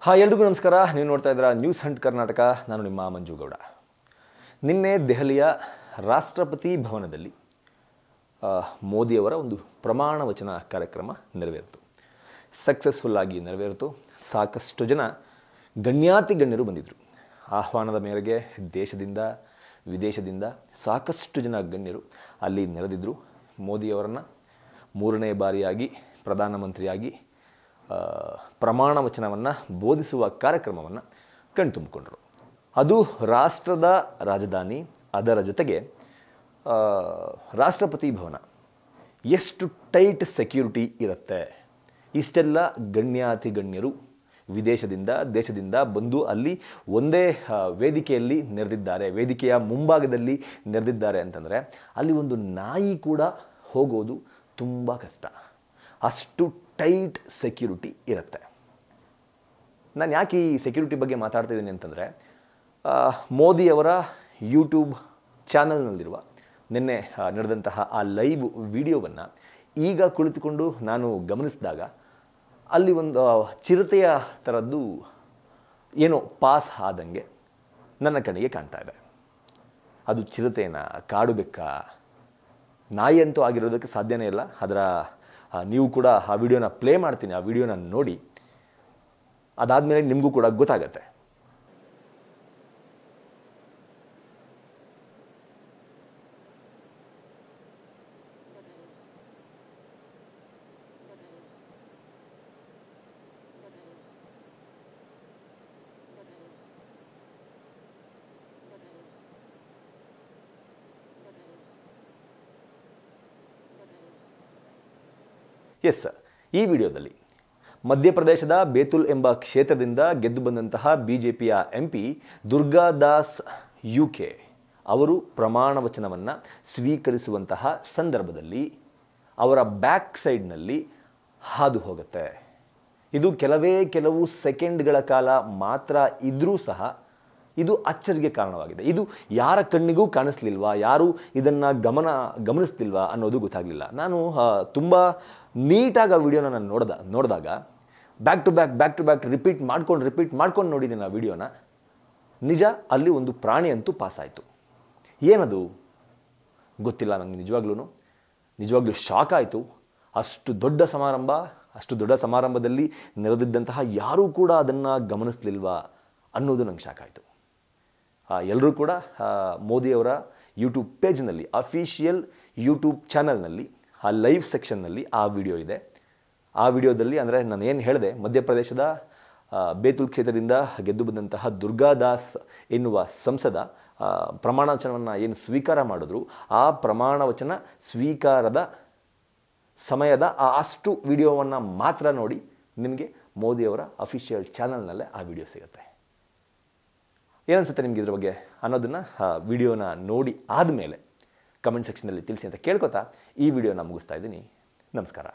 Hi ಎಲ್ರಿಗೂ ನಮಸ್ಕಾರ. ನೀವು ನೋಡ್ತಾ ಇದ್ದೀರಾ ನ್ಯೂಸ್ ಹಂಟ್ ಕರ್ನಾಟಕ. ನಾನು ನಿಮ್ಮ ಮಂಜುಗೌಡ. ನಿನ್ನೆ ದೆಹಲಿಯ ರಾಷ್ಟ್ರಪತಿ ಭವನದಲ್ಲಿ ಮೋದಿಯವರ ಒಂದು ಪ್ರಮಾಣ ವಚನ ಕಾರ್ಯಕ್ರಮ ನೆರವೇರಿತು. ಸಕ್ಸಸ್ಫುಲ್ ಆಗಿ ನೆರವೇರಿತು. ಸಾಕಷ್ಟು ಜನ ಗಣ್ಯಾತಿ ಗಣ್ಯರು ಬಂದಿದ್ದರು. ಆಹ್ವಾನದ ಮೇರೆಗೆ ದೇಶದಿಂದ ವಿದೇಶದಿಂದ ಸಾಕಷ್ಟು ಜನ ಗಣ್ಯರು ಅಲ್ಲಿ ನೆರೆದಿದ್ದರು. ಮೋದಿಯವರನ್ನು ಮೂರನೇ ಬಾರಿಯಾಗಿ ಪ್ರಧಾನಮಂತ್ರಿಯಾಗಿ ಪ್ರಮಾಣ ವಚನವನ್ನು ಬೋಧಿಸುವ ಕಾರ್ಯಕ್ರಮವನ್ನು ಕಣ್ತುಂಬಿಕೊಂಡರು. ಅದು ರಾಷ್ಟ್ರದ ರಾಜಧಾನಿ, ಅದರ ಜೊತೆಗೆ ರಾಷ್ಟ್ರಪತಿ ಭವನ. ಎಷ್ಟು ಟೈಟ್ ಸೆಕ್ಯೂರಿಟಿ ಇರುತ್ತೆ. ಇಷ್ಟೆಲ್ಲ ಗಣ್ಯಾತಿ ಗಣ್ಯರು ವಿದೇಶದಿಂದ ದೇಶದಿಂದ ಬಂದು ಅಲ್ಲಿ ಒಂದೇ ವೇದಿಕೆಯಲ್ಲಿ ನೆರೆದಿದ್ದಾರೆ, ವೇದಿಕೆಯ ಮುಂಭಾಗದಲ್ಲಿ ನೆರೆದಿದ್ದಾರೆ ಅಂತಂದರೆ ಅಲ್ಲಿ ಒಂದು ನಾಯಿ ಕೂಡ ಹೋಗೋದು ತುಂಬ ಕಷ್ಟ. ಅಷ್ಟು ಟೈಟ್ ಸೆಕ್ಯೂರಿಟಿ ಇರುತ್ತೆ. ನಾನು ಯಾಕೆ ಈ ಸೆಕ್ಯೂರಿಟಿ ಬಗ್ಗೆ ಮಾತಾಡ್ತಿದ್ದೀನಿ ಅಂತಂದರೆ, ಮೋದಿಯವರ ಯೂಟ್ಯೂಬ್ ಚಾನಲ್ನಲ್ಲಿರುವ ನಿನ್ನೆ ನಡೆದಂತಹ ಆ ಲೈವ್ ವಿಡಿಯೋವನ್ನು ಈಗ ಕುಳಿತುಕೊಂಡು ನಾನು ಗಮನಿಸಿದಾಗ ಅಲ್ಲಿ ಒಂದು ಚಿರತೆಯ ಥರದ್ದು ಏನೋ ಪಾಸ್ ಆದಂಗೆ ನನ್ನ ಕಣ್ಣಿಗೆ ಕಾಣ್ತಾ ಇದೆ. ಅದು ಚಿರತೆನ, ಕಾಡು ಬೆಕ್ಕ, ನಾಯಿ ಅಂತೂ ಆಗಿರೋದಕ್ಕೆ ಸಾಧ್ಯನೇ ಇಲ್ಲ. ಅದರ ನೀವು ಕೂಡ ಆ ವಿಡಿಯೋನ ಪ್ಲೇ ಮಾಡ್ತೀನಿ, ಆ ವಿಡಿಯೋನ ನೋಡಿ. ಅದಾದಮೇಲೆ ನಿಮಗೂ ಕೂಡ ಗೊತ್ತಾಗತ್ತೆ. ಎಸ್, ಈ ವಿಡಿಯೋದಲ್ಲಿ ಮಧ್ಯಪ್ರದೇಶದ ಬೇತುಲ್ ಎಂಬ ಕ್ಷೇತ್ರದಿಂದ ಗೆದ್ದು ಬಂದಂತಹ BJPಯ MP ದುರ್ಗಾದಾಸ್ UK ಅವರು ಪ್ರಮಾಣ ವಚನವನ್ನು ಸ್ವೀಕರಿಸುವಂತಹ ಸಂದರ್ಭದಲ್ಲಿ ಅವರ ಬ್ಯಾಕ್ ಸೈಡ್ನಲ್ಲಿ ಹಾದು ಹೋಗುತ್ತೆ. ಇದು ಕೆಲವು ಸೆಕೆಂಡ್ಗಳ ಕಾಲ ಮಾತ್ರ ಇದ್ದರೂ ಸಹ ಇದು ಅಚ್ಚರಿಗೆ ಕಾರಣವಾಗಿದೆ. ಇದು ಯಾರ ಕಣ್ಣಿಗೂ ಕಾಣಿಸ್ಲಿಲ್ವಾ, ಯಾರು ಇದನ್ನು ಗಮನಿಸ್ತಿಲ್ವಾ ಅನ್ನೋದು ಗೊತ್ತಾಗಲಿಲ್ಲ. ನಾನು ತುಂಬ ನೀಟಾಗಿ ಆ ವಿಡಿಯೋನ ನಾನು ನೋಡಿದಾಗ ಬ್ಯಾಕ್ ಟು ಬ್ಯಾಕ್ ರಿಪೀಟ್ ಮಾಡ್ಕೊಂಡು ನೋಡಿದ್ದೀನಿ ಆ ವಿಡಿಯೋನ. ನಿಜ, ಅಲ್ಲಿ ಒಂದು ಪ್ರಾಣಿ ಅಂತೂ ಪಾಸಾಯಿತು. ಏನದು ಗೊತ್ತಿಲ್ಲ ನನಗೆ. ನಿಜವಾಗ್ಲೂ ಶಾಕ್ ಆಯಿತು. ಅಷ್ಟು ದೊಡ್ಡ ಸಮಾರಂಭದಲ್ಲಿ ನೆರೆದಿದ್ದಂತಹ ಯಾರೂ ಕೂಡ ಅದನ್ನು ಗಮನಿಸ್ಲಿಲ್ವಾ ಅನ್ನೋದು ನಂಗೆ ಶಾಕ್ ಆಯಿತು. ಎಲ್ಲರೂ ಕೂಡ ಮೋದಿಯವರ ಯೂಟ್ಯೂಬ್ ಪೇಜ್ನಲ್ಲಿ, ಅಫಿಷಿಯಲ್ ಯೂಟ್ಯೂಬ್ ಚಾನಲ್ನಲ್ಲಿ ಆ ಲೈವ್ ಸೆಕ್ಷನ್ನಲ್ಲಿ ಆ ವಿಡಿಯೋ ಇದೆ. ಆ ವಿಡಿಯೋದಲ್ಲಿ ಅಂದರೆ ನಾನು ಏನು ಹೇಳಿದೆ, ಮಧ್ಯಪ್ರದೇಶದ ಬೇತುಲ್ ಕ್ಷೇತ್ರದಿಂದ ಗೆದ್ದು ಬಂದಂತಹ ದುರ್ಗಾದಾಸ್ ಎನ್ನುವ ಸಂಸದ ಪ್ರಮಾಣ ವಚನವನ್ನು ಏನು ಸ್ವೀಕಾರ ಮಾಡಿದ್ರು, ಆ ಪ್ರಮಾಣ ವಚನ ಸ್ವೀಕಾರದ ಸಮಯದ ಅಷ್ಟು ವಿಡಿಯೋವನ್ನು ಮಾತ್ರ ನೋಡಿ ನಿಮಗೆ ಮೋದಿಯವರ ಅಫಿಷಿಯಲ್ ಚಾನಲ್ನಲ್ಲೇ ಆ ವಿಡಿಯೋ ಸಿಗುತ್ತೆ. ಏನನ್ಸುತ್ತೆ ನಿಮಗೆ ಇದ್ರ ಬಗ್ಗೆ ಅನ್ನೋದನ್ನು ವಿಡಿಯೋನ ನೋಡಿ ಆದಮೇಲೆ ಕಮೆಂಟ್ ಸೆಕ್ಷನಲ್ಲಿ ತಿಳಿಸಿ ಅಂತ ಕೇಳ್ಕೊತಾ ಈ ವಿಡಿಯೋನ ಮುಗಿಸ್ತಾ ಇದ್ದೀನಿ. ನಮಸ್ಕಾರ.